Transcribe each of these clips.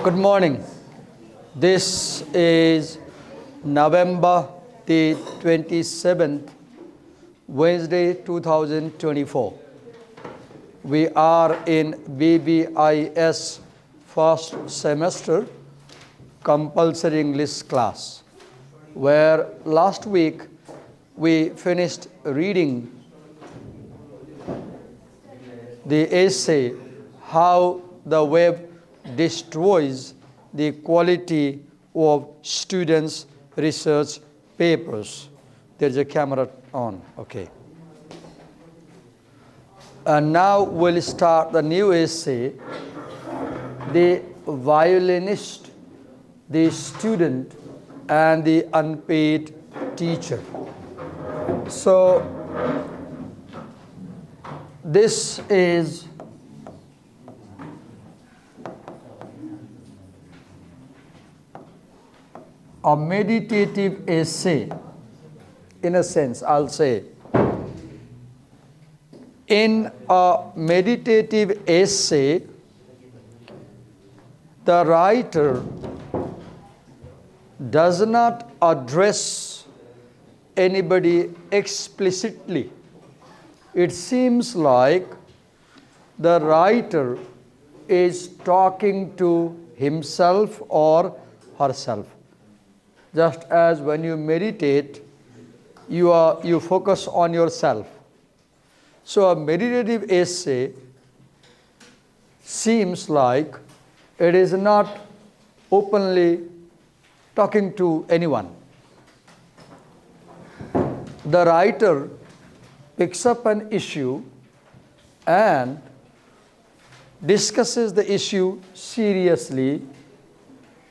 Good morning. This is November the 27th, Wednesday 2024. We are in BBIS first semester compulsory English class, where last week we finished reading the essay, How the Web Destroys the Quality of Students' Research Papers. There's a camera on, okay. And now we'll start the new essay, The Violinist, the Student, and the Unpaid Teacher. So, this is a meditative essay, in a sense, I'll say. In a meditative essay, the writer does not address anybody explicitly. It seems like the writer is talking to himself or herself. Just as when you meditate, you focus on yourself. So a meditative essay seems like it is not openly talking to anyone. The writer picks up an issue and discusses the issue seriously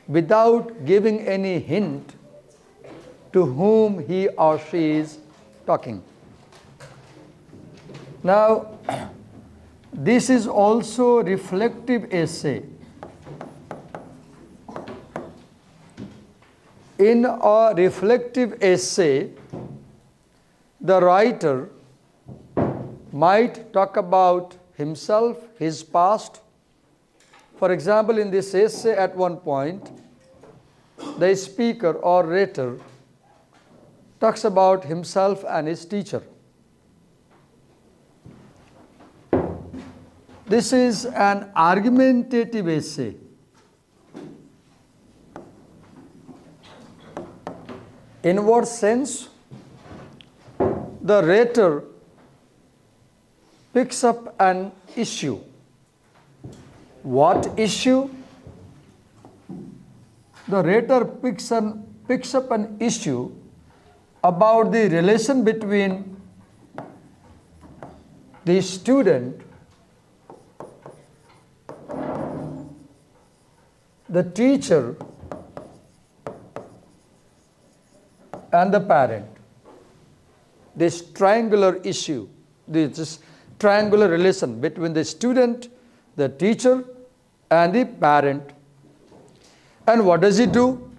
without giving any hint to whom he or she is talking. Now, this is also a reflective essay. In a reflective essay, the writer might talk about himself, his past. For example, in this essay at one point, the speaker or writer talks about himself and his teacher. This is an argumentative essay. In what sense? The writer picks up an issue. What issue? The writer picks up an issue about the relation between the student, the teacher, and the parent. This triangular issue, this triangular relation between the student, the teacher, and the parent. And what does he do?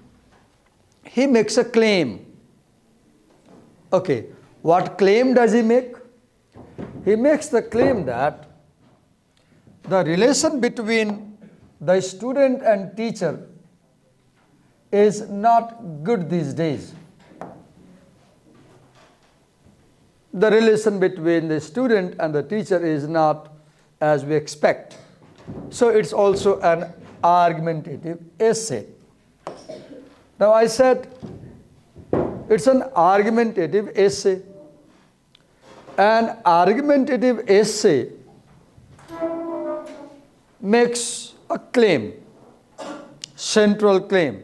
He makes a claim. Okay, what claim does he make? He makes the claim that the relation between the student and teacher is not good these days. The relation between the student and the teacher is not as we expect. So it's also an argumentative essay. Now I said it's an argumentative essay. An argumentative essay makes a claim, central claim.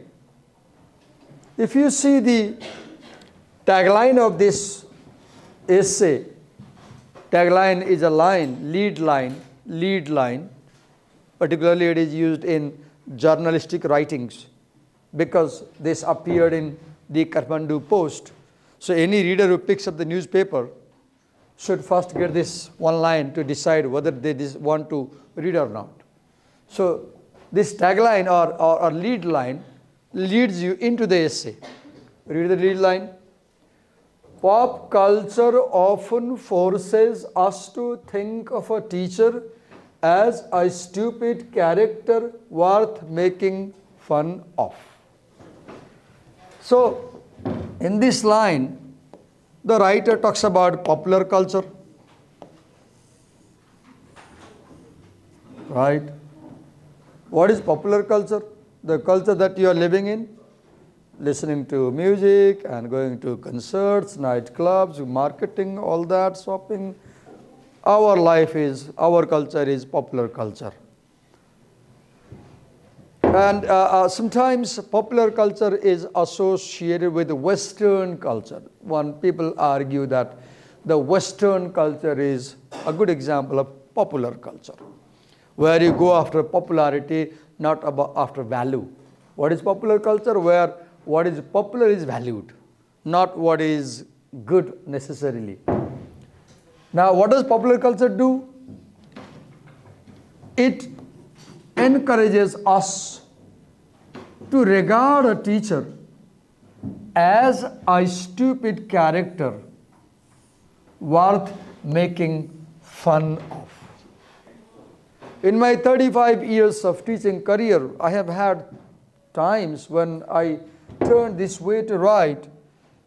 If you see the tagline of this essay, tagline is a line, lead line. Particularly it is used in journalistic writings because this appeared in the Kathmandu Post. So any reader who picks up the newspaper should first get this one line to decide whether they want to read or not. So this tagline or lead line leads you into the essay. Read the lead line. Pop culture often forces us to think of a teacher as a stupid character worth making fun of. So, in this line, the writer talks about popular culture, right? What is popular culture? The culture that you are living in, listening to music and going to concerts, nightclubs, marketing, all that, shopping. Our culture is popular culture. And sometimes popular culture is associated with Western culture. When people argue that the Western culture is a good example of popular culture, where you go after popularity, not after value. What is popular culture? Where what is popular is valued, not what is good necessarily. Now, what does popular culture do? It encourages us to regard a teacher as a stupid character worth making fun of. In my 35 years of teaching career, I have had times when I turn this way to write,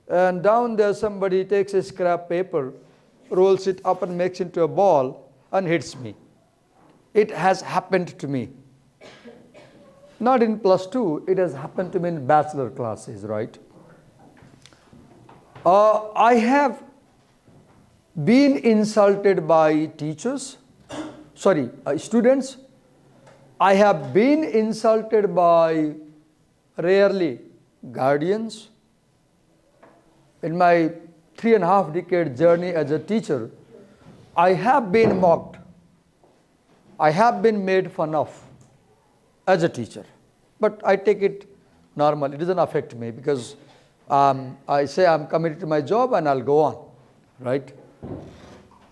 and down there somebody takes a scrap paper, rolls it up and makes it into a ball and hits me. It has happened to me. Not in +2, it has happened to me in bachelor classes, right? I have been insulted by students. I have been insulted by rarely guardians. In my 3.5 decade journey as a teacher, I have been mocked. I have been made fun of as a teacher. But I take it normal. It doesn't affect me because I say I'm committed to my job and I'll go on, right?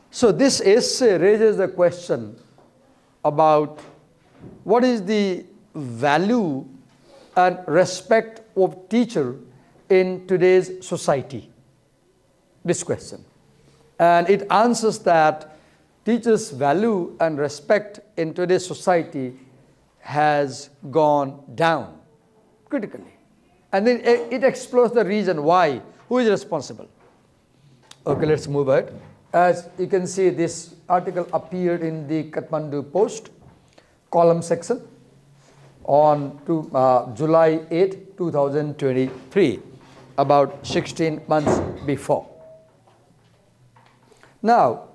So this essay raises the question about what is the value and respect of teacher in today's society. This question. And it answers that teachers' value and respect in today's society has gone down critically. And then it explores the reason why. Who is responsible? Okay, let's move ahead. As you can see, this article appeared in the Kathmandu Post column section on July 8, 2023, about 16 months before. Now,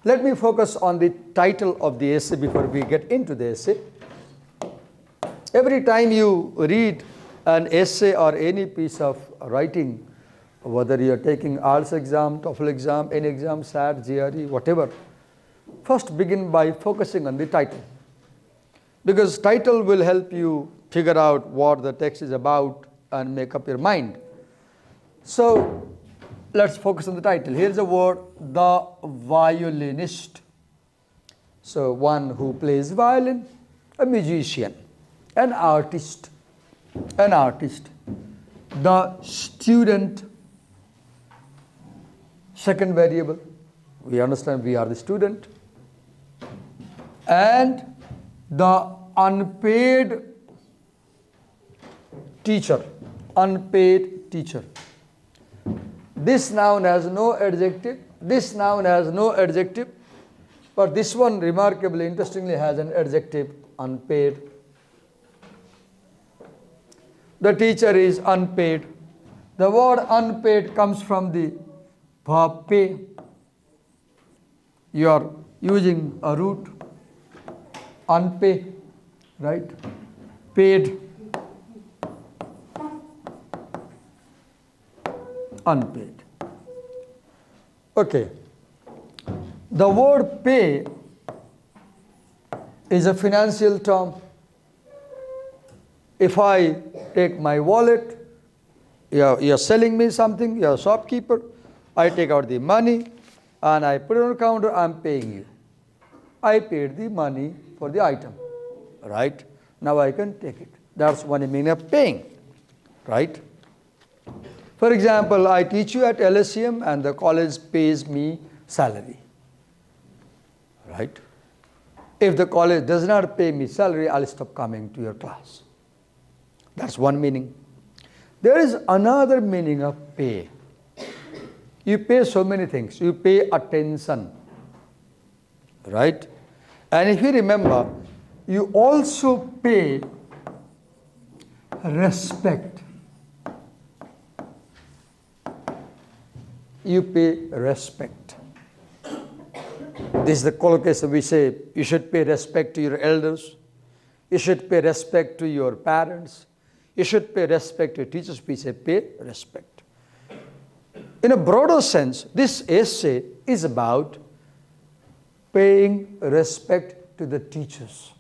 let me focus on the title of the essay before we get into the essay. Every time you read an essay or any piece of writing, whether you are taking IELTS exam, TOEFL exam, any exam, SAT, GRE, whatever, first begin by focusing on the title. Because title will help you figure out what the text is about and make up your mind. So let's focus on the title. Here's the word, the violinist. So one who plays violin, a musician, an artist. The student, second variable, we understand we are the student, and the unpaid teacher. This noun has no adjective, but this one remarkably, interestingly has an adjective, unpaid. The teacher is unpaid. The word unpaid comes from the verb pay. You are using a root, unpay, right? Paid, unpaid. Okay. The word pay is a financial term. If I take my wallet, you're selling me something, you're a shopkeeper, I take out the money and I put it on the counter, I'm paying you. I paid the money for the item, right? Now I can take it. That's one meaning of paying, right? For example, I teach you at LSEM and the college pays me salary, right? If the college does not pay me salary, I'll stop coming to your class. That's one meaning. There is another meaning of pay. You pay so many things. You pay attention, right? And if you remember, you also pay respect. You pay respect. This is the collocation we say, you should pay respect to your elders. You should pay respect to your parents. You should pay respect to your teachers. We say pay respect. In a broader sense, this essay is about paying respect to the teachers,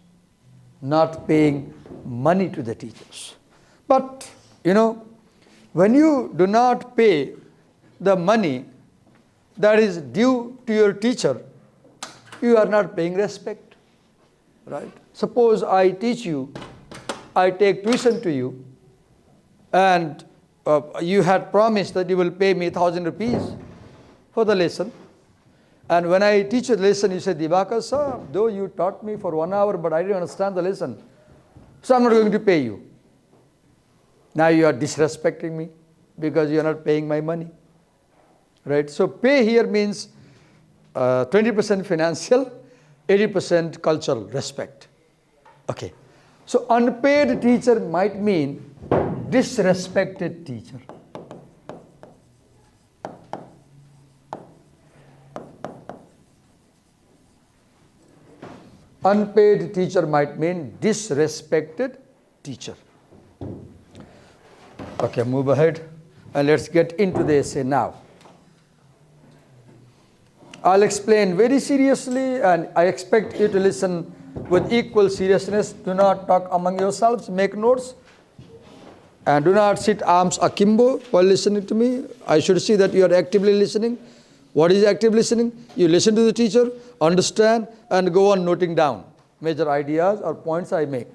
not paying money to the teachers. But, when you do not pay the money that is due to your teacher, you are not paying respect, right? Suppose I teach you, I take tuition to you, and you had promised that you will pay me 1,000 rupees for the lesson. And when I teach a lesson, you say, Dibakar sir, though you taught me for 1 hour, but I didn't understand the lesson, so I'm not going to pay you. Now you are disrespecting me because you are not paying my money, right? So pay here means 20% financial, 80% cultural respect. Okay. So unpaid teacher might mean disrespected teacher. Unpaid teacher might mean disrespected teacher. Okay, move ahead and let's get into the essay now. I'll explain very seriously and I expect you to listen with equal seriousness. Do not talk among yourselves, make notes, and do not sit arms akimbo while listening to me. I should see that you are actively listening. What is active listening? You listen to the teacher, understand, and go on noting down major ideas or points I make.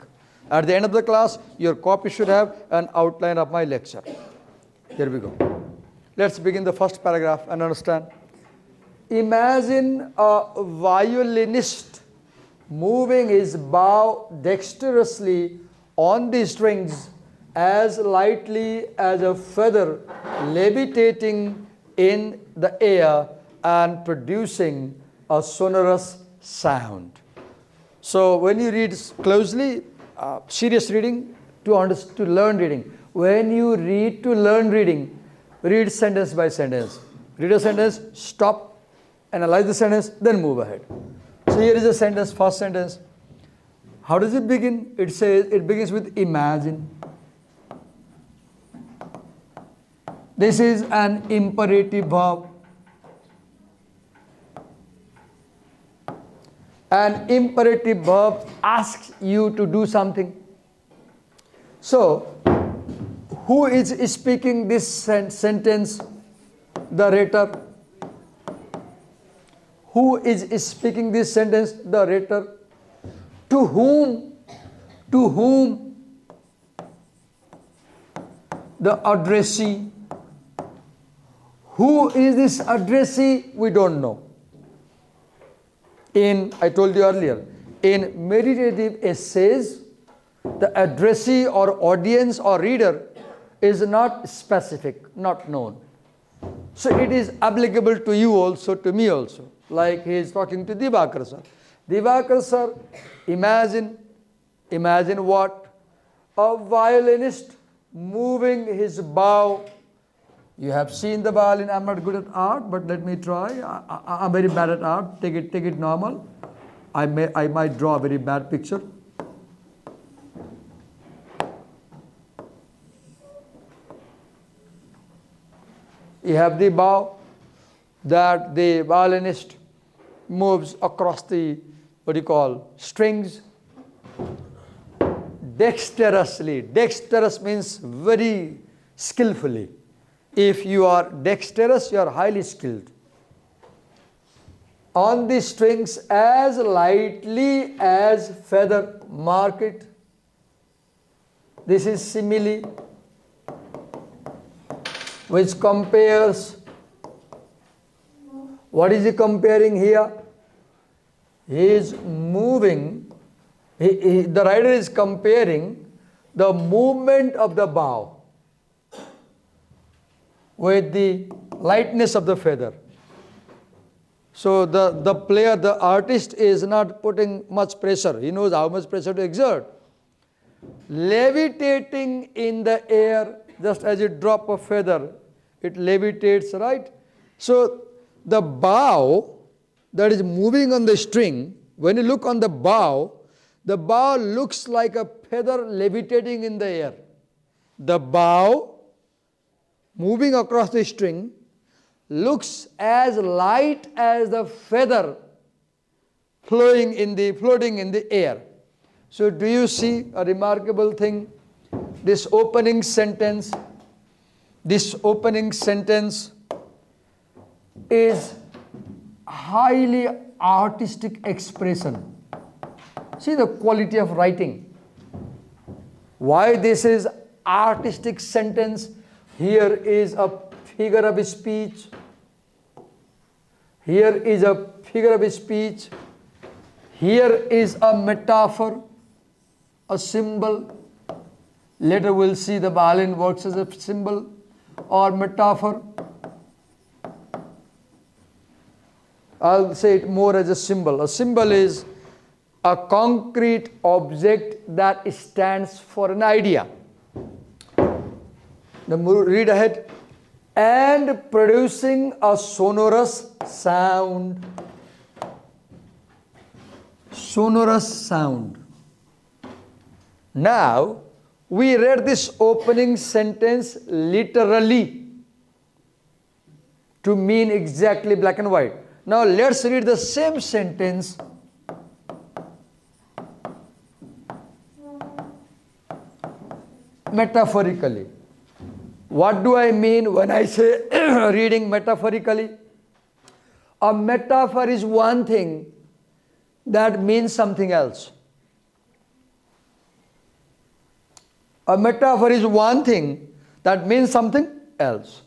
At the end of the class, your copy should have an outline of my lecture. Here we go. Let's begin the first paragraph and understand. Imagine a violinist moving his bow dexterously on the strings as lightly as a feather levitating in the air and producing a sonorous sound. So when you read closely, serious reading to learn reading. When you read to learn reading, read sentence by sentence. Read a sentence, stop, analyze the sentence, then move ahead. So here is a sentence, first sentence. How does it begin? It says, it begins with imagine. This is an imperative verb. An imperative verb asks you to do something. So, who is speaking this sentence? The writer. Who is speaking this sentence? The writer. To whom? To whom? The addressee. Who is this addressee? We don't know. I told you earlier, in meditative essays, the addressee or audience or reader is not specific, not known. So it is applicable to you also, to me also. Like he is talking to Dibakar sir. Dibakar sir, imagine what? A violinist moving his bow. You have seen the violin. I'm not good at art, but let me try. I'm very bad at art. Take it normal. I might draw a very bad picture. You have the bow that the violinist moves across the, strings dexterously. Dexterous means very skillfully. If you are dexterous, you are highly skilled. On the strings as lightly as feather. Mark it. This is simile, which compares. What is he comparing here? He is moving, the writer is comparing the movement of the bow with the lightness of the feather. So the player, the artist is not putting much pressure. He knows how much pressure to exert. Levitating in the air, just as you drop a feather, it levitates, right? So the bow that is moving on the string, when you look on the bow looks like a feather levitating in the air. The bow moving across the string looks as light as the feather floating in the air. So do you see a remarkable thing? This opening sentence is highly artistic expression. See the quality of writing. Why this is artistic sentence? Here is a figure of speech. Here is a figure of speech. Here is a metaphor, a symbol. Later we'll see the violin works as a symbol or metaphor. I'll say it more as a symbol. A symbol is a concrete object that stands for an idea. Now read ahead. And producing a sonorous sound. Sonorous sound. Now, we read this opening sentence literally to mean exactly black and white. Now, let's read the same sentence metaphorically. What do I mean when I say reading metaphorically? A metaphor is one thing that means something else. A metaphor is one thing that means something else.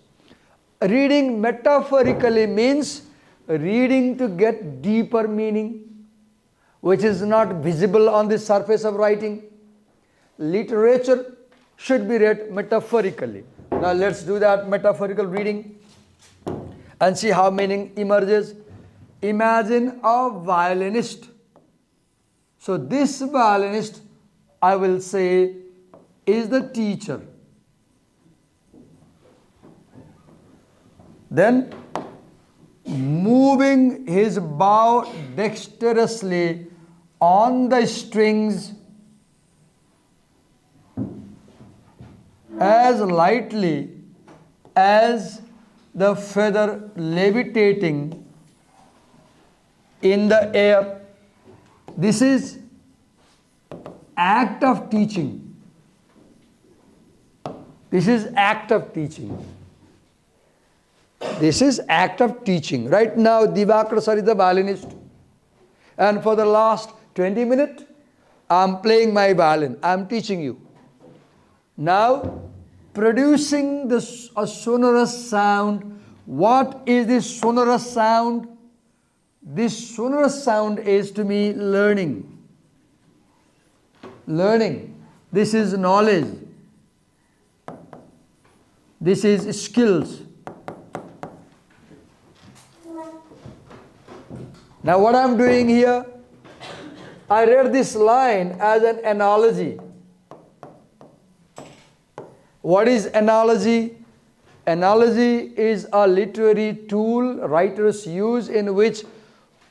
Reading metaphorically means reading to get deeper meaning, which is not visible on the surface of writing. Literature should be read metaphorically. Now let's do that metaphorical reading and see how meaning emerges. Imagine a violinist. So this violinist, I will say, is the teacher. Then moving his bow dexterously on the strings as lightly as the feather levitating in the air. This is act of teaching. This is act of teaching. This is act of teaching. Right now, Divakar sir is the violinist. And for the last 20 minutes, I am playing my violin. I am teaching you. Now, producing a sonorous sound. What is this sonorous sound? This sonorous sound is to me learning. Learning. This is knowledge. This is skills. Now what I am doing here, I read this line as an analogy. What is analogy? Analogy is a literary tool writers use in which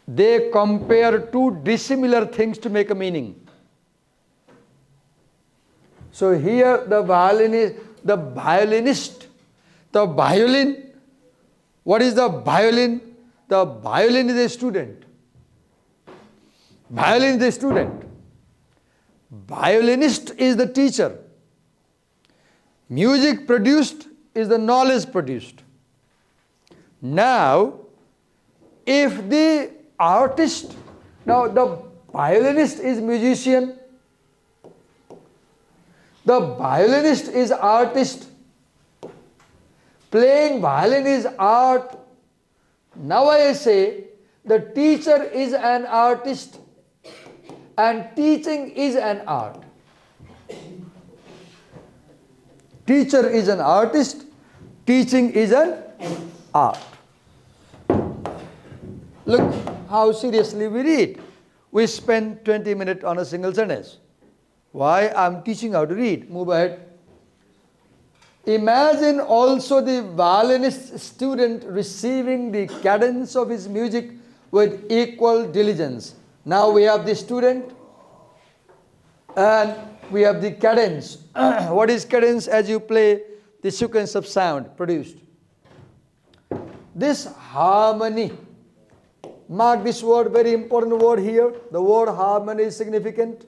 they compare two dissimilar things to make a meaning. So here the violin, the violin, what is the violin? The violin is a student. Violin is a student. Violinist is the teacher. Music produced is the knowledge produced. Now, if the artist, now the violinist is musician, the violinist is artist, playing violin is art. Now I say the teacher is an artist and teaching is an art. Teacher is an artist, teaching is an art. Look how seriously we read. We spend 20 minutes on a single sentence. Why? I'm teaching how to read. Move ahead. Imagine also the violinist student receiving the cadence of his music with equal diligence. Now we have the student and we have the cadence. What is cadence? As you play the sequence of sound produced. This harmony. Mark this word, very important word here. The word harmony is significant.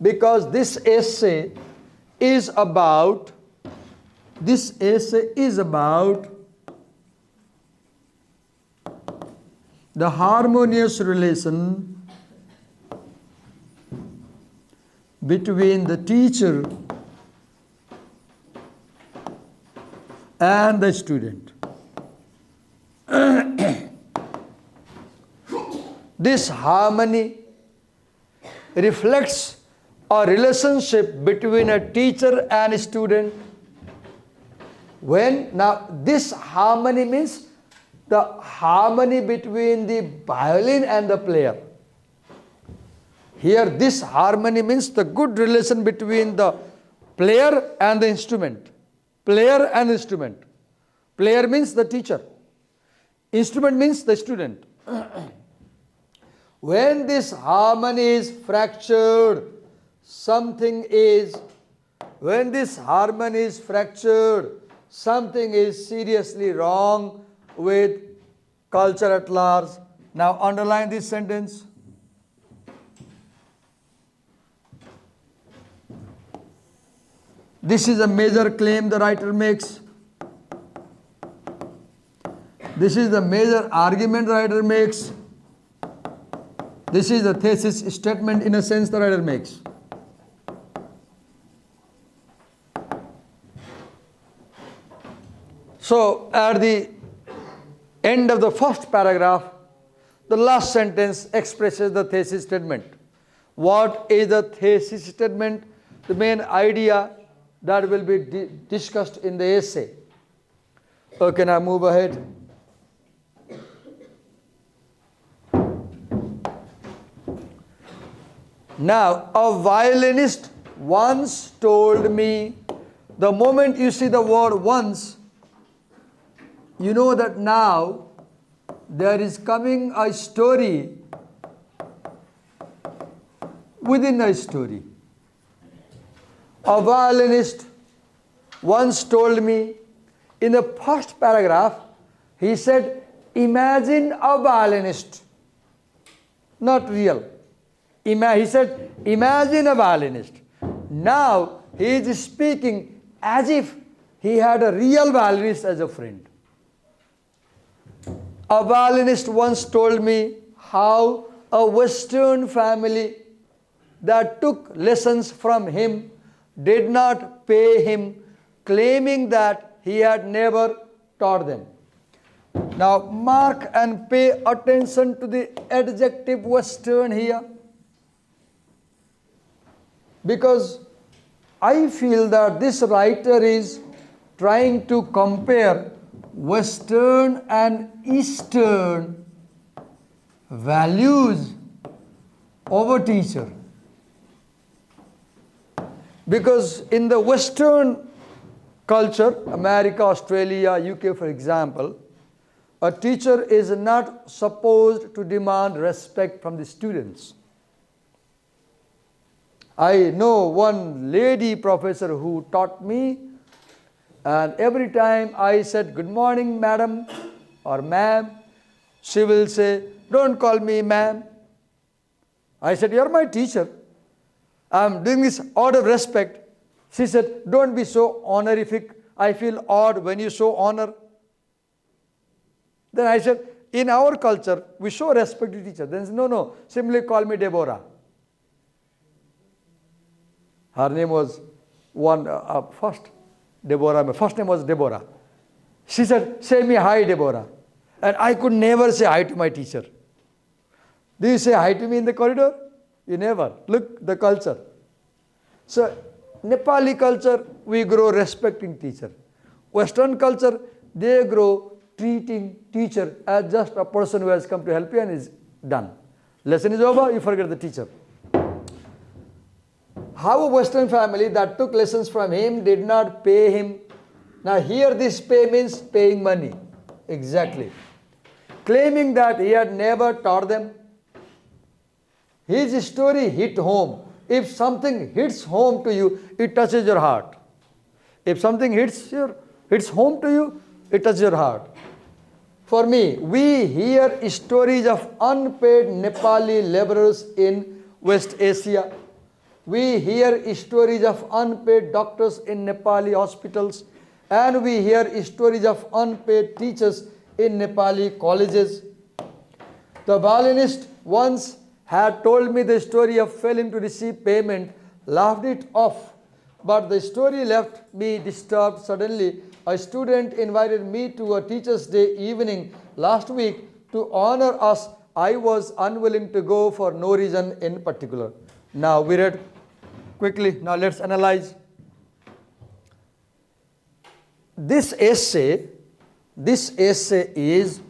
Because this essay is about the harmonious relation between the teacher and the student. This harmony reflects a relationship between a teacher and a student. Now this harmony means the harmony between the violin and the player. Here this harmony means the good relation between the player and the instrument. Player and instrument. Player means the teacher. Instrument means the student. When this harmony is fractured, something is seriously wrong with culture at large. Now underline this sentence. This is a major claim the writer makes. This is the major argument the writer makes. This is the thesis statement in a sense the writer makes. So at the end of the first paragraph, the last sentence expresses the thesis statement. What is the thesis statement? The main idea that will be discussed in the essay. Okay, now move ahead. Now, a violinist once told me, the moment you see the word once, you know that now there is coming a story within a story. A violinist once told me, in the first paragraph, he said, imagine a violinist. Not real. He said, imagine a violinist. Now he is speaking as if he had a real violinist as a friend. A violinist once told me how a Western family that took lessons from him did not pay him, claiming that he had never taught them. Now mark and pay attention to the adjective Western here. Because I feel that this writer is trying to compare Western and Eastern values of a teacher. Because in the Western culture, America, Australia, UK for example, a teacher is not supposed to demand respect from the students. I know one lady professor who taught me, and every time I said, good morning, madam or ma'am, she will say, don't call me ma'am. I said, you're my teacher. I'm doing this out of respect. She said, don't be so honorific. I feel odd when you show honor. Then I said, in our culture, we show respect to teacher. Then she said, no, simply call me Deborah. Her name was Deborah. My first name was Deborah. She said, say me hi, Deborah. And I could never say hi to my teacher. Do you say hi to me in the corridor? You never. Look, the culture. So, Nepali culture, we grow respecting teacher. Western culture, they grow treating teacher as just a person who has come to help you and is done. Lesson is over, you forget the teacher. How a Western family that took lessons from him did not pay him. Now here this pay means paying money. Exactly. Claiming that he had never taught them. His story hit home. If something hits home to you, it touches your heart. If something hits home to you, it touches your heart. For me, we hear stories of unpaid Nepali laborers in West Asia. We hear stories of unpaid doctors in Nepali hospitals. And we hear stories of unpaid teachers in Nepali colleges. The violinist once had told me the story of failing to receive payment, laughed it off. But the story left me disturbed. Suddenly, a student invited me to a Teacher's Day evening last week to honor us. I was unwilling to go for no reason in particular. Now we read quickly. Now let's analyze. This essay is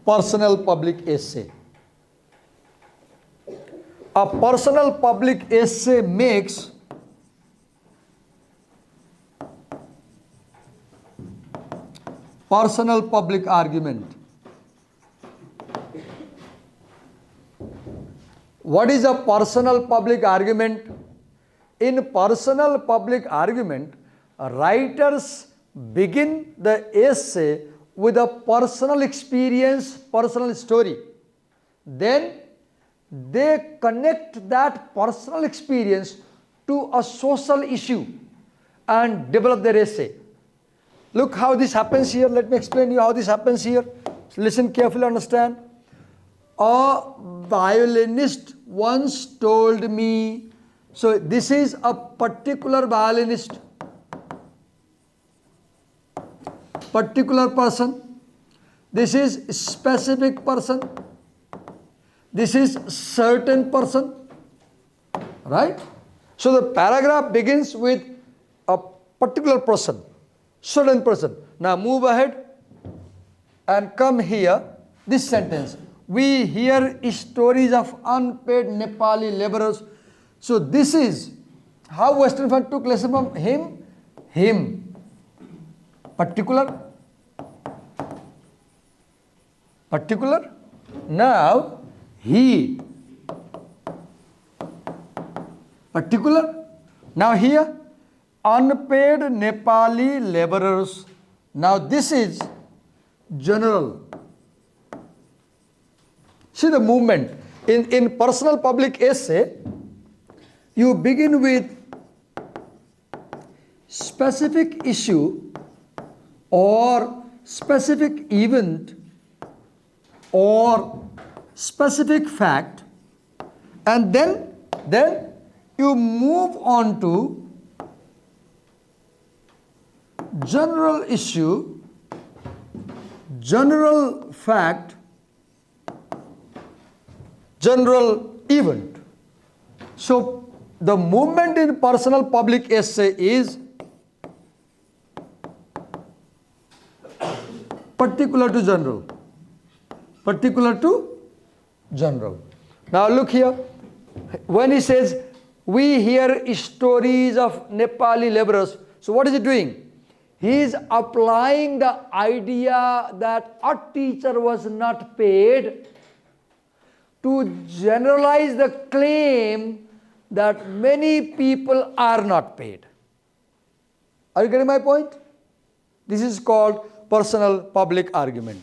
personal public essay. A personal public essay makes personal public argument. What is a personal public argument? In personal public argument, writers begin the essay with a personal experience, personal story. Then they connect that personal experience to a social issue and develop their essay. Look how this happens here. Let me explain you how this happens here. Listen carefully, understand. A violinist once told me, so this is a particular violinist, particular person, this is specific person, this is certain person, right? So the paragraph begins with a particular person, certain person. Now move ahead and come here, this sentence. We hear stories of unpaid Nepali laborers. So this is how Western fan took lesson from him. Him. Particular. Particular. Now he. Particular. Now here unpaid Nepali laborers. Now this is general. See the movement. In personal public essay, you begin with specific issue or specific event or specific fact, and then you move on to general issue, general fact, general event. So the movement in personal public essay is particular to general. Particular to general. Now look here. When he says, we hear stories of Nepali laborers. So what is he doing? He is applying the idea that a teacher was not paid to generalize the claim that many people are not paid. Are you getting my point? This is called personal public argument.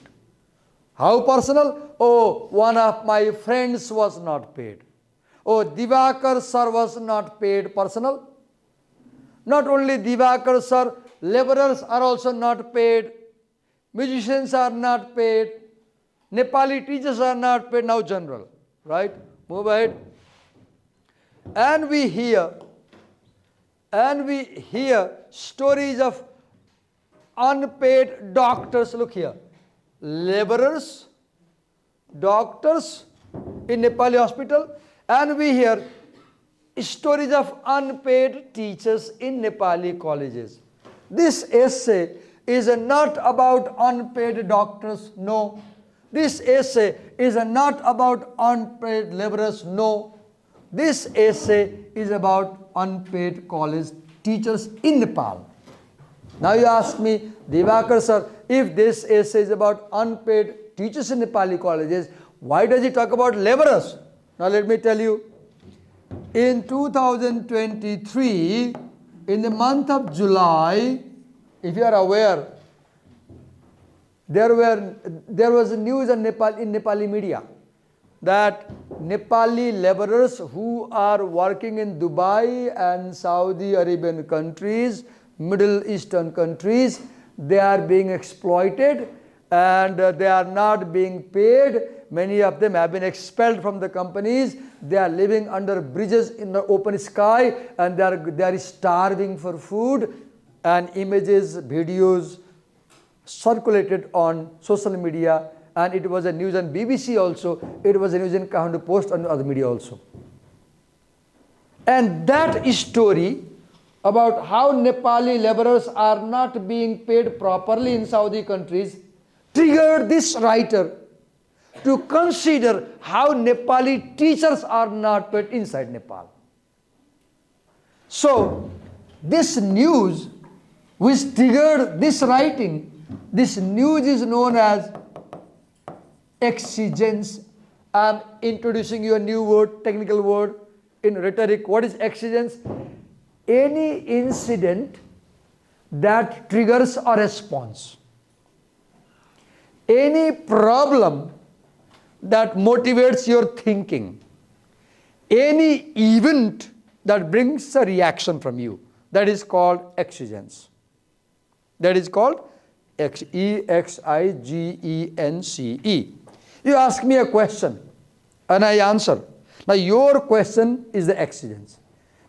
How personal? Oh, one of my friends was not paid. Oh, Divakar sir was not paid. Personal. Not only Divakar sir, laborers are also not paid. Musicians are not paid. Nepali teachers are not paid. Now general. Right? Move ahead. And we hear stories of unpaid doctors. Look here, laborers, doctors in Nepali hospital, and we hear stories of unpaid teachers in Nepali colleges. This essay is not about unpaid doctors, no. This essay is not about unpaid laborers, no. This essay is about unpaid college teachers in Nepal. Now you ask me, Divakar sir, if this essay is about unpaid teachers in Nepali colleges, why does he talk about laborers? Now let me tell you, in 2023, in the month of July, if you are aware, there was a news in Nepali media that Nepali laborers who are working in Dubai and Saudi Arabian countries, Middle Eastern countries, they are being exploited and they are not being paid. Many of them have been expelled from the companies. They are living under bridges in the open sky and they are starving for food, and images, videos circulated on social media, and it was a news on BBC also, it was a news in Kathmandu Post and other media also. And that story about how Nepali laborers are not being paid properly in Saudi countries triggered this writer to consider how Nepali teachers are not paid inside Nepal. So this news which triggered this writing, this news is known as exigence. I am introducing you a new word, technical word in rhetoric. What is exigence? Any incident that triggers a response. Any problem that motivates your thinking. Any event that brings a reaction from you. That is called exigence. That is called E-X-I-G-E-N-C-E. You ask me a question and I answer. Now your question is the exigence.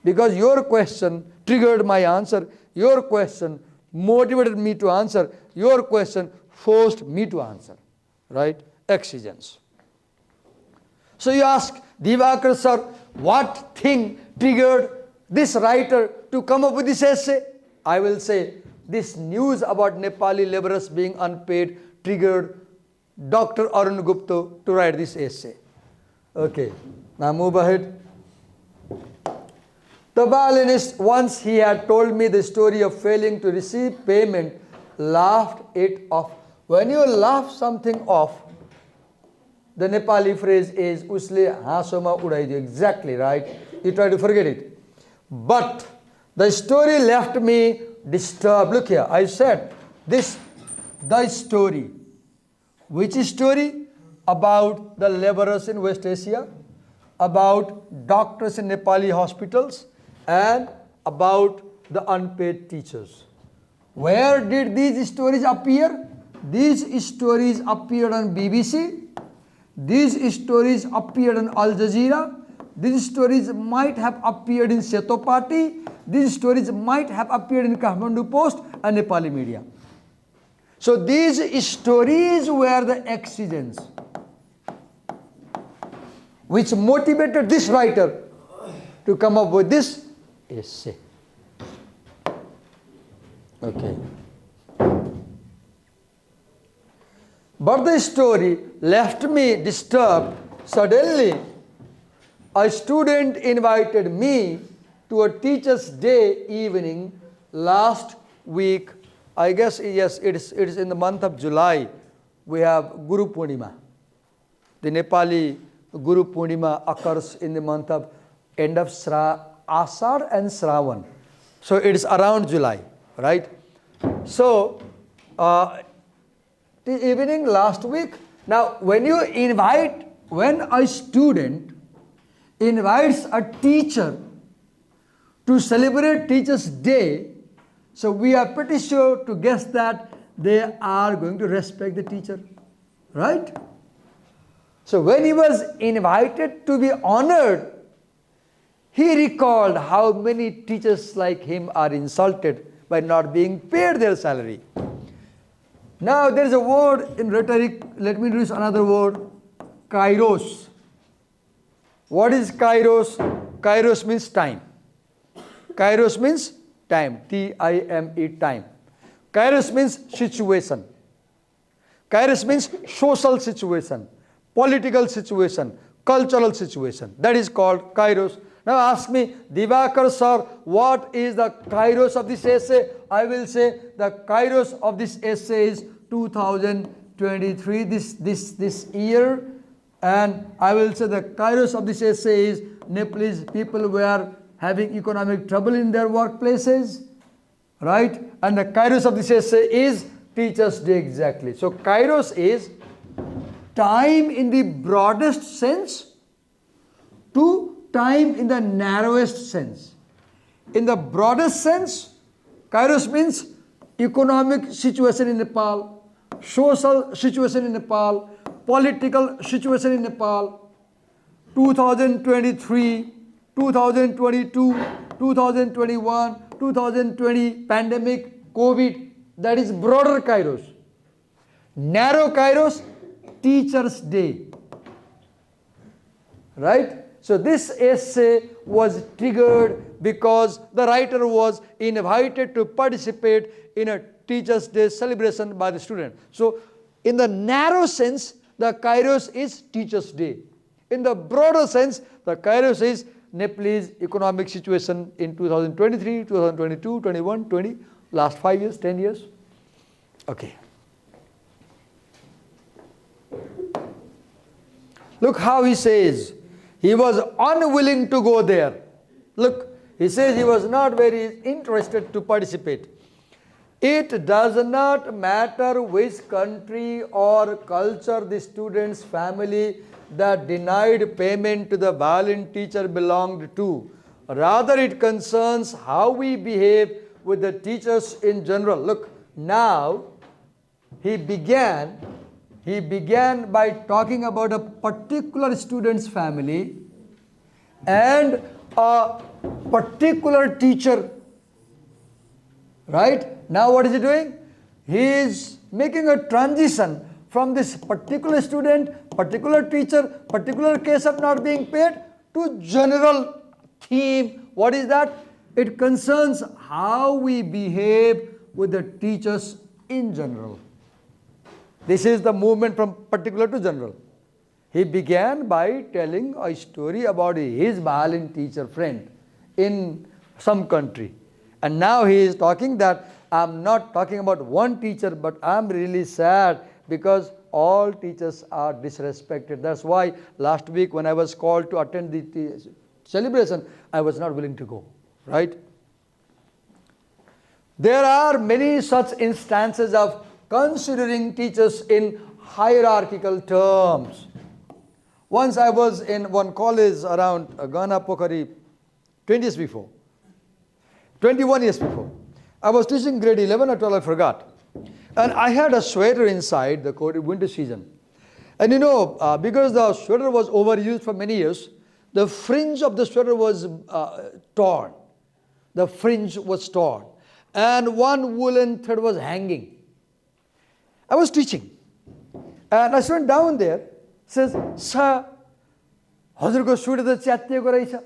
Because your question triggered my answer. Your question motivated me to answer. Your question forced me to answer. Right? Exigence. So you ask, Divakar sir, what thing triggered this writer to come up with this essay? I will say, this news about Nepali laborers being unpaid triggered Dr. Arun Gupta to write this essay. Okay, now move ahead. The violinist, once he had told me the story of failing to receive payment, laughed it off. When you laugh something off, the Nepali phrase is usle hasoma udaidiyo. Exactly right. You try to forget it. But the story left me disturbed. Look here, I said this, the story. Which story? About the laborers in West Asia, about doctors in Nepali hospitals, and about the unpaid teachers. Where did these stories appear? These stories appeared on BBC. These stories appeared on Al Jazeera. These stories might have appeared in Setopati. These stories might have appeared in Kathmandu Post and Nepali media. So these stories were the exigence which motivated this writer to come up with this essay. Okay. But the story left me disturbed. Suddenly, a student invited me to a teacher's day evening last week. I guess, yes, it is in the month of July. We have Guru Purnima. The Nepali Guru Purnima occurs in the month of end of Asar and Shravan. So it is around July, right? So the evening last week. Now when a student invites a teacher to celebrate Teacher's Day, so we are pretty sure to guess that they are going to respect the teacher, right? So when he was invited to be honored, He recalled how many teachers like him are insulted by not being paid their salary. Now there is a word in rhetoric, let me introduce another word, kairos. What is kairos? Kairos means time. Kairos means time, T-I-M-E, time. Kairos means situation. Kairos means social situation, political situation, cultural situation. That is called kairos. Now ask me, Divakar sir, what is the kairos of this essay? I will say the kairos of this essay is 2023, this year. And I will say the kairos of this essay is Nepalese people were having economic trouble in their workplaces, right? And the kairos of this essay is Teachers' Day exactly. So kairos is time in the broadest sense to time in the narrowest sense. In the broadest sense, kairos means economic situation in Nepal, social situation in Nepal, political situation in Nepal, 2023, 2022, 2021, 2020, pandemic, COVID, that is broader kairos. Narrow kairos, Teachers' Day. Right? So this essay was triggered because the writer was invited to participate in a Teachers' Day celebration by the student. So in the narrow sense, the kairos is Teachers' Day. In the broader sense, the kairos is Nepalese economic situation in 2023, 2022, 21, 20, last 5 years, 10 years. Okay. Look how he says, he was unwilling to go there. Look, he says he was not very interested to participate. It does not matter which country or culture the student's family that denied payment to the violin teacher belonged to. Rather, it concerns how we behave with the teachers in general. Look, now he began by talking about a particular student's family and a particular teacher. Right? Now what is he doing? He is making a transition from this particular student, particular teacher, particular case of not being paid to general theme. What is that? It concerns how we behave with the teachers in general. This is the movement from particular to general. He began by telling a story about his violin teacher friend in some country. And now he is talking that I'm not talking about one teacher, but I'm really sad because all teachers are disrespected. That's why last week when I was called to attend the celebration, I was not willing to go, right? There are many such instances of considering teachers in hierarchical terms. Once I was in one college around Ghana Pokhari 20 years before. 21 years before. I was teaching grade 11 or 12, I forgot. And I had a sweater inside the winter season. And you know, because the sweater was overused for many years, the fringe of the sweater was torn. The fringe was torn. And one woolen thread was hanging. I was teaching. And I went down there, says, Sir, हजुरको sweater त च्यातिएको रहेछ.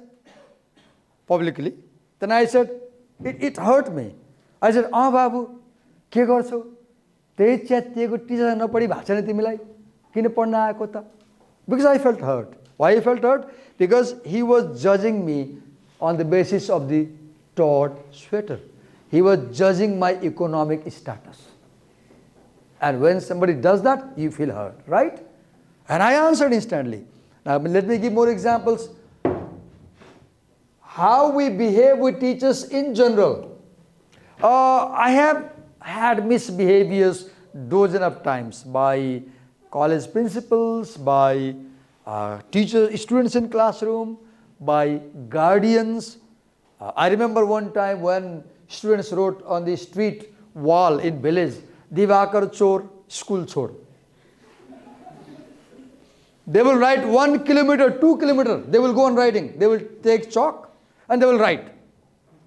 Publicly. Then I said, it hurt me. I said, बाबु के गर्छौ? त्यही च्यातिएको Stitcher नपढी भएको छैन तिमीलाई? किन पढ्न आएको त? Because I felt hurt. Why I felt hurt? Because he was judging me on the basis of the torn sweater. He was judging my economic status. And when somebody does that, you feel hurt, right? And I answered instantly. Now let me give more examples. How we behave with teachers in general. I have had misbehaviors dozen of times by college principals, by teachers, students in classroom, by guardians. I remember one time when students wrote on the street wall in village, Divakar Chor, school chor. They will write 1 kilometer, 2 kilometers. They will go on writing. They will take chalk And they will write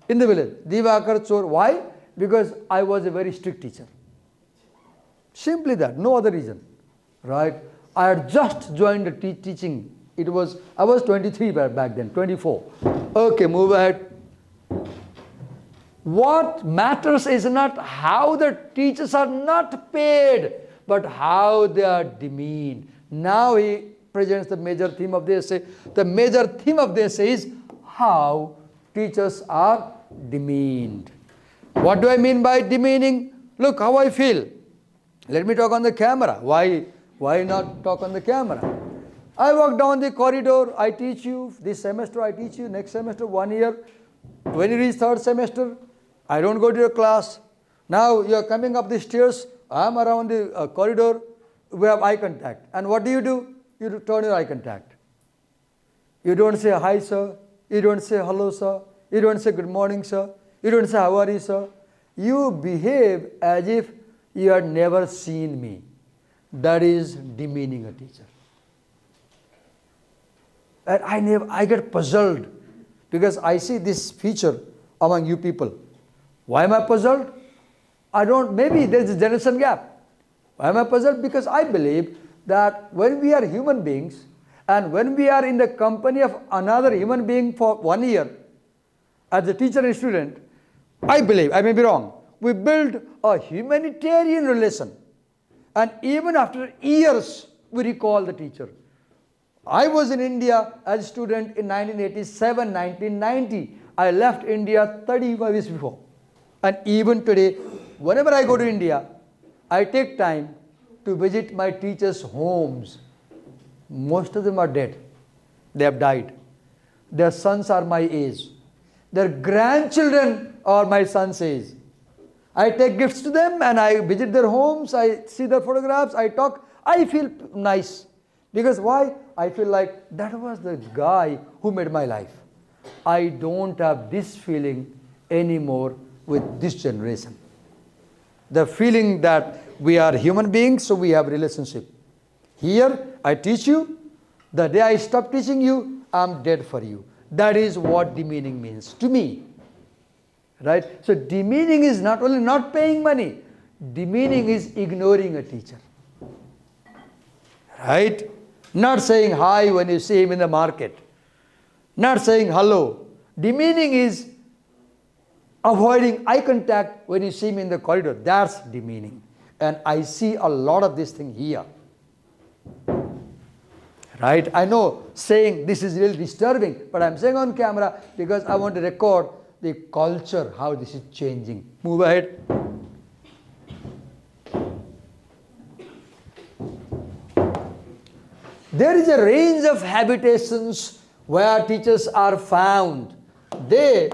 in the village, Divakar Chor. Why? Because I was a very strict teacher. Simply that, no other reason. Right? I had just joined the teaching. I was 23 back then, 24. Okay, move ahead. What matters is not how the teachers are not paid, but how they are demeaned. Now he presents the major theme of the essay. The major theme of the essay is how teachers are demeaned. What do I mean by demeaning? Look how I feel. Let me talk on the camera. Why not talk on the camera? I walk down the corridor, I teach you, this semester I teach you, next semester 1 year, when you reach third semester, I don't go to your class. Now you are coming up the stairs, I am around the corridor, we have eye contact. And what do? You turn your eye contact. You don't say hi sir, you don't say hello sir, you don't say good morning sir, you don't say how are you sir. You behave as if you had never seen me. That is demeaning a teacher. And I get puzzled because I see this feature among you people. Why am I puzzled? Maybe there's a generation gap. Why am I puzzled? Because I believe that when we are human beings and when we are in the company of another human being for 1 year, as a teacher and student, I believe, I may be wrong, we build a humanitarian relation. And even after years, we recall the teacher. I was in India as a student in 1987, 1990. I left India 35 years before. And even today, whenever I go to India, I take time to visit my teachers' homes. Most of them are dead. They have died. Their sons are my age. Their grandchildren are my son's age. I take gifts to them and I visit their homes, I see their photographs, I talk, I feel nice. Because why? I feel like that was the guy who made my life. I don't have this feeling anymore with this generation. The feeling that we are human beings, so we have relationship. Here, I teach you. The day I stop teaching you, I'm dead for you. That is what demeaning means to me. Right? So demeaning is not only not paying money, demeaning is ignoring a teacher. Right? Not saying hi when you see him in the market. Not saying hello. Demeaning is avoiding eye contact when you see him in the corridor. That's demeaning. And I see a lot of this thing here. Right? I know saying this is really disturbing, but I'm saying on camera because I want to record the culture, how this is changing. Move ahead. There is a range of habitations where teachers are found. They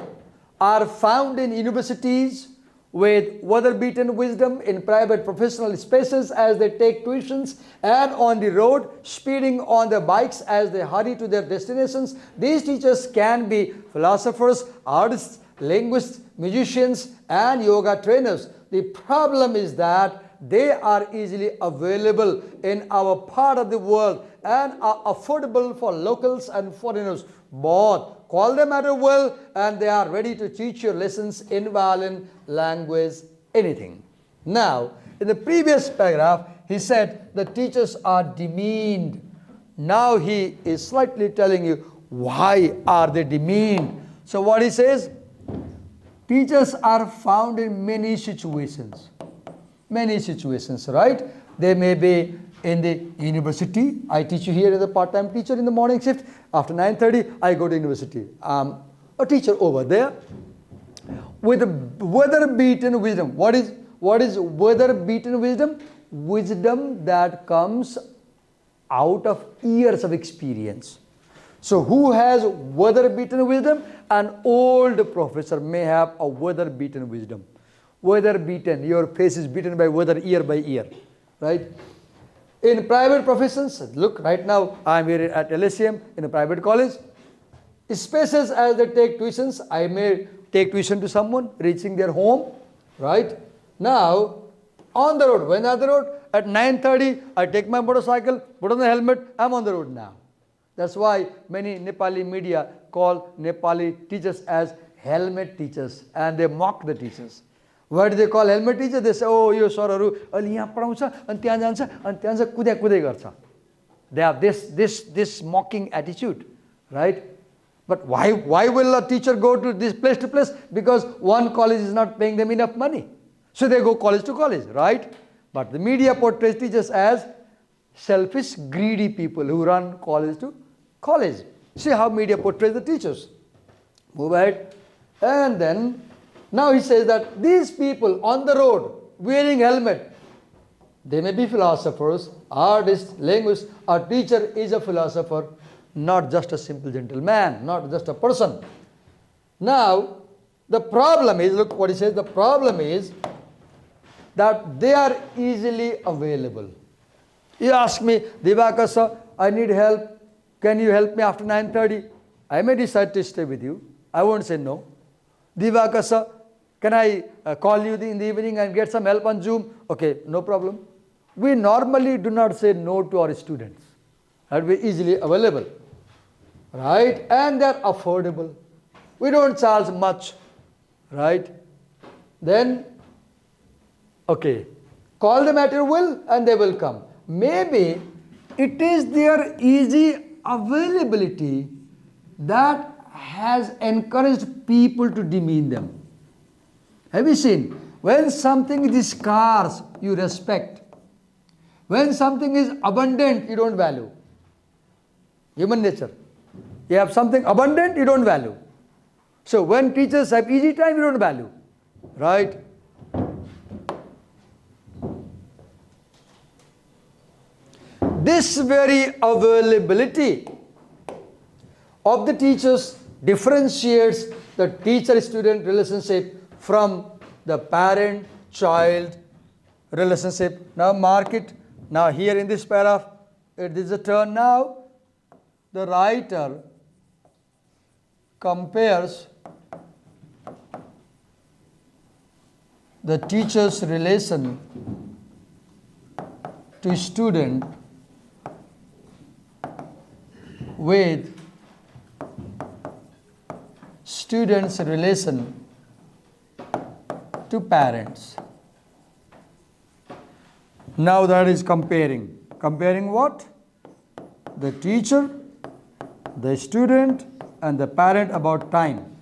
are found in universities with weather-beaten wisdom, in private professional spaces as they take tuitions, and on the road, speeding on their bikes as they hurry to their destinations. These teachers can be philosophers, artists, linguists, musicians, and yoga trainers. The problem is that they are easily available in our part of the world and are affordable for locals and foreigners. Both. Call them at a will and they are ready to teach you lessons in violin, language, anything. Now, in the previous paragraph, he said the teachers are demeaned. Now he is slightly telling you why are they demeaned. So what he says, teachers are found in many situations. Many situations, right? They may be in the university. I teach you here as a part-time teacher in the morning shift. After 9:30, I go to university. I'm a teacher over there with weather-beaten wisdom. What is weather-beaten wisdom? Wisdom that comes out of years of experience. So who has weather-beaten wisdom? An old professor may have a weather-beaten wisdom. Weather-beaten, your face is beaten by weather year by year, right? In private professions, look, right now I'm here at LSCM in a private college. Spaces as they take tuitions, I may take tuition to someone reaching their home, right? Now, on the road, at 9:30, I take my motorcycle, put on the helmet, I'm on the road now. That's why many Nepali media call Nepali teachers as helmet teachers, and they mock the teachers. What do they call helmet teachers? They say, oh, यो सरहरू अहिले यहाँ पढाउँछ अनि त्यहाँ जान्छ अनि त्यहाँ चाहिँ कुदै कुदै गर्छ. They have this mocking attitude, right? But why will a teacher go to place? Because one college is not paying them enough money. So they go college to college, right? But the media portrays teachers as selfish, greedy people who run college to college. See how media portrays the teachers. Move ahead. And then, now he says that these people on the road wearing helmet, they may be philosophers, artists, linguists. A teacher is a philosopher, not just a simple gentleman, not just a person. Now, the problem is, look what he says, the problem is that they are easily available. You ask me, Divakar sir, I need help. Can you help me after 9:30? I may decide to stay with you. I won't say no. Divakar sir, can I call you in the evening and get some help on Zoom? Okay, no problem. We normally do not say no to our students. That will be easily available, right? And they're affordable. We don't charge much, right? Then, okay, call them at your will and they will come. Maybe it is their easy availability that has encouraged people to demean them. Have you seen? When something is scarce, you respect. When something is abundant, you don't value. Human nature. You have something abundant, you don't value. So when teachers have easy time, you don't value. Right? This very availability of the teachers differentiates the teacher-student relationship from the parent-child relationship. Now mark it. Now here in this paragraph, it is a turn now. The writer compares the teacher's relation to student with student's relation to parents. Now that is comparing. Comparing what? The teacher, the student, and the parent about time.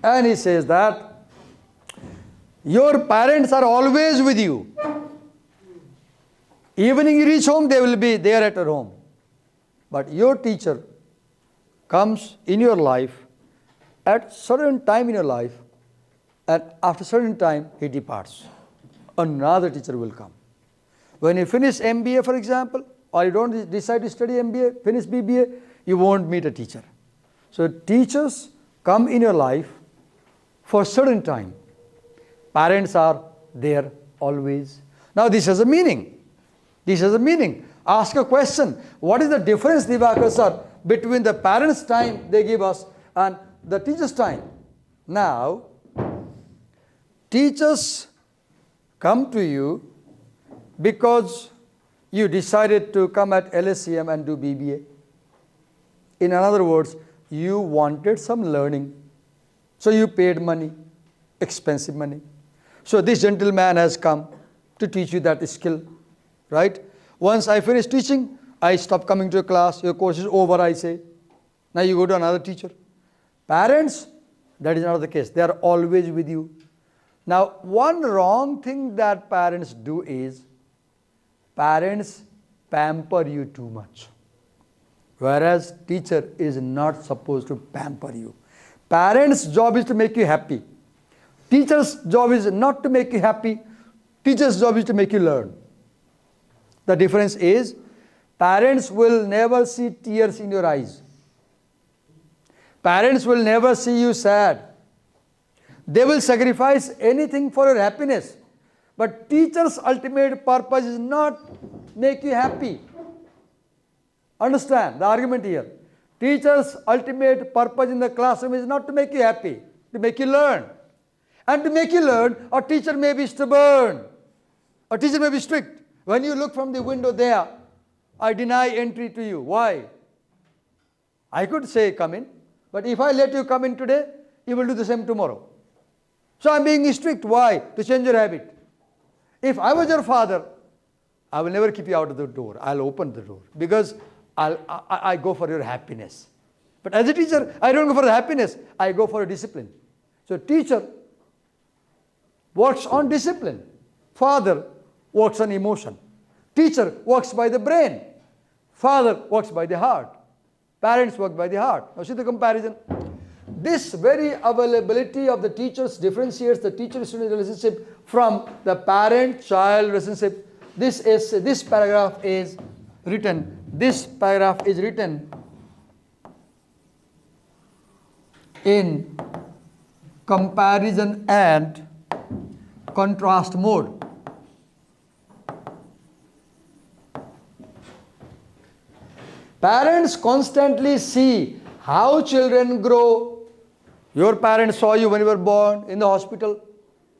And he says that your parents are always with you. Evening you reach home, they will be there at your home. But your teacher comes in your life at certain time in your life, and after certain time he departs. Another teacher will come. When you finish MBA, for example, or you don't decide to study MBA, finish BBA, you won't meet a teacher. So teachers come in your life for certain time. Parents are there always. Now this has a meaning. This has a meaning. Ask a question. What is the difference, Divakar sir, between the parents' time they give us and the teacher's time? Now, teachers come to you because you decided to come at LSCM and do BBA. In other words, you wanted some learning. So you paid money, expensive money. So this gentleman has come to teach you that skill, right? Once I finish teaching, I stop coming to a class, your course is over, I say. Now you go to another teacher. Parents, that is not the case. They are always with you. Now, one wrong thing that parents do is, parents pamper you too much. Whereas teacher is not supposed to pamper you. Parents' job is to make you happy. Teacher's job is not to make you happy. Teacher's job is to make you learn. The difference is, parents will never see tears in your eyes. Parents will never see you sad. They will sacrifice anything for your happiness. But teacher's ultimate purpose is not make you happy. Understand the argument here. Teacher's ultimate purpose in the classroom is not to make you happy, to make you learn. And to make you learn, a teacher may be stubborn. A teacher may be strict. When you look from the window there, I deny entry to you. Why? I could say come in, but if I let you come in today, you will do the same tomorrow. So I'm being strict. Why? To change your habit. If I was your father, I will never keep you out of the door. I'll open the door because I go for your happiness. But as a teacher, I don't go for the happiness. I go for a discipline. So teacher works on discipline. Father works on emotion. Teacher works by the brain. Father works by the heart. Parents work by the heart. Now see the comparison. This very availability of the teachers differentiates the teacher-student relationship from the parent-child relationship. This paragraph is written in comparison and contrast mode. Parents constantly see how children grow. Your parents saw you when you were born in the hospital,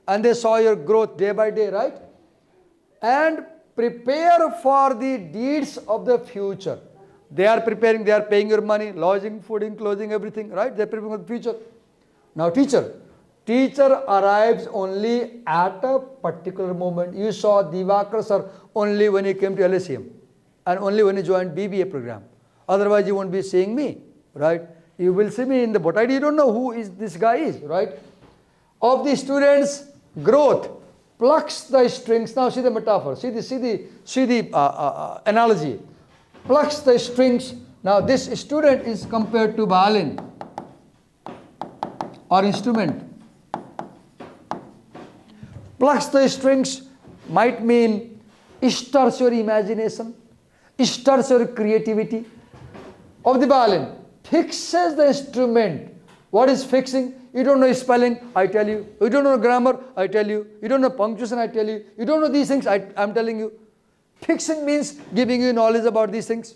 and they saw your growth day by day, right? And prepare for the deeds of the future. They are preparing, they are paying your money, lodging, fooding, clothing, everything, right? They are preparing for the future. Now teacher arrives only at a particular moment. You saw Divakar sir only when he came to LSEM and only when he joined BBA program. Otherwise you won't be seeing me, right? You will see me in the boat. You don't know who this guy is, right? Of the students' growth, plucks the strings. Now see the metaphor. See the analogy. Plucks the strings. Now this student is compared to violin or instrument. Plucks the strings might mean stirs your imagination, stirs your creativity. Of the violin, fixes the instrument. What is fixing? You don't know spelling, I tell you. You don't know grammar, I tell you. You don't know punctuation, I tell you. You don't know these things, I'm telling you. Fixing means giving you knowledge about these things.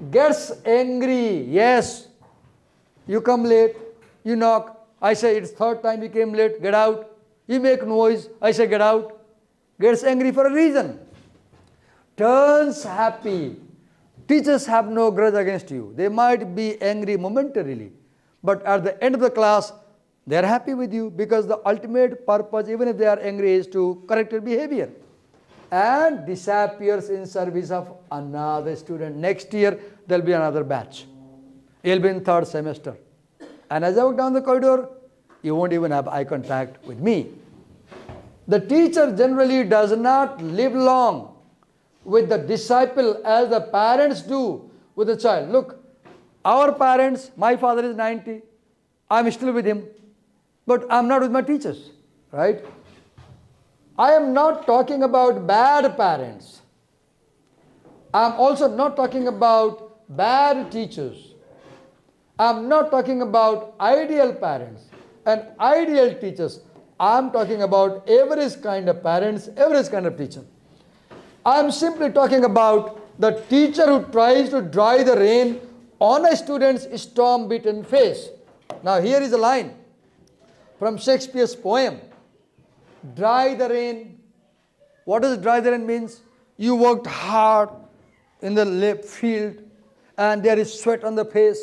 Gets angry, yes. You come late, you knock, I say it's third time you came late, get out. You make noise, I say get out. Gets angry for a reason. Turns happy. Teachers have no grudge against you. They might be angry momentarily, but at the end of the class, they are happy with you because the ultimate purpose, even if they are angry, is to correct your behavior. And disappears in service of another student. Next year, there will be another batch. You will be in third semester. And as I walk down the corridor, you won't even have eye contact with me. The teacher generally does not live long with the disciple as the parents do with the child. Look, our parents, my father is 90, I'm still with him, but I'm not with my teachers, right? I am not talking about bad parents. I'm also not talking about bad teachers. I'm not talking about ideal parents and ideal teachers. I'm talking about average kind of parents, average kind of teacher. I'm simply talking about the teacher who tries to dry the rain on a student's storm-beaten face. Now here is a line from Shakespeare's poem. Dry the rain. What does dry the rain means? You worked hard in the field and there is sweat on the face.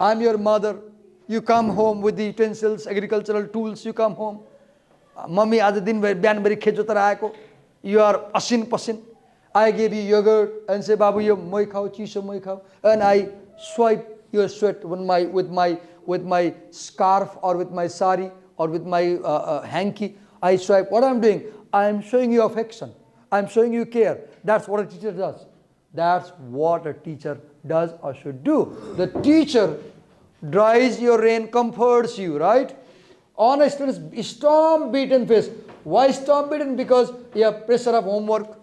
I'm your mother. You come home with the utensils, agricultural tools. You come home. Mummy, आज दिन बिहान भरि खेत जोतेर आएको. You are asin pasin. I gave you yogurt and say, Babu, you moi khao, chiso moi khao. And I swipe your sweat with my scarf or with my sari or with my hanky. I swipe. What I'm doing? I'm showing you affection. I'm showing you care. That's what a teacher does. That's what a teacher does or should do. The teacher dries your rain, comforts you, right? On a student's storm-beaten face. Why storm-beaten? Because you have pressure of homework,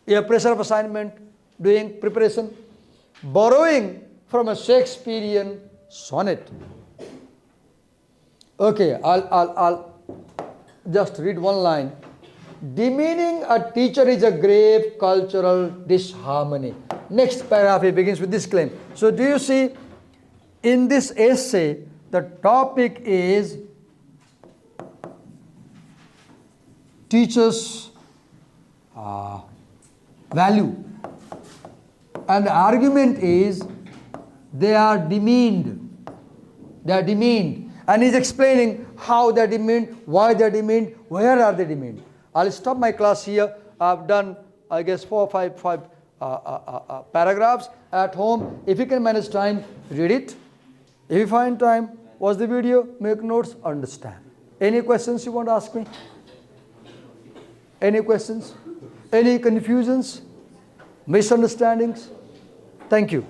you have pressure of assignment, doing preparation, borrowing from a Shakespearean sonnet. Okay, I'll just read one line. Demeaning a teacher is a grave cultural disharmony. Next paragraph, he begins with this claim. So do you see, in this essay, the topic is teachers' value And the argument is they are demeaned. They are demeaned. And he's explaining how they're demeaned, why they're demeaned, where are they demeaned. I'll stop my class here. I've done, I guess, 4 or 5 paragraphs at home. If you can manage time, read it. If you find time, watch the video, make notes, understand. Any questions you want to ask me? Any questions? Any confusions? Misunderstandings? Thank you.